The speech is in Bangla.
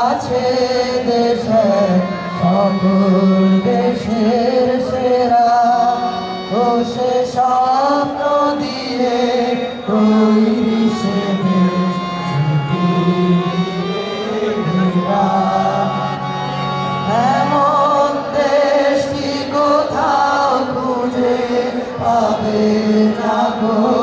আছে দেশে সকল দেশের সেরা ও সে স্বপ্ন দিয়ে তৈরি সে দেশ এমন দেশটি কোথাও খুঁজে পাবে না গো।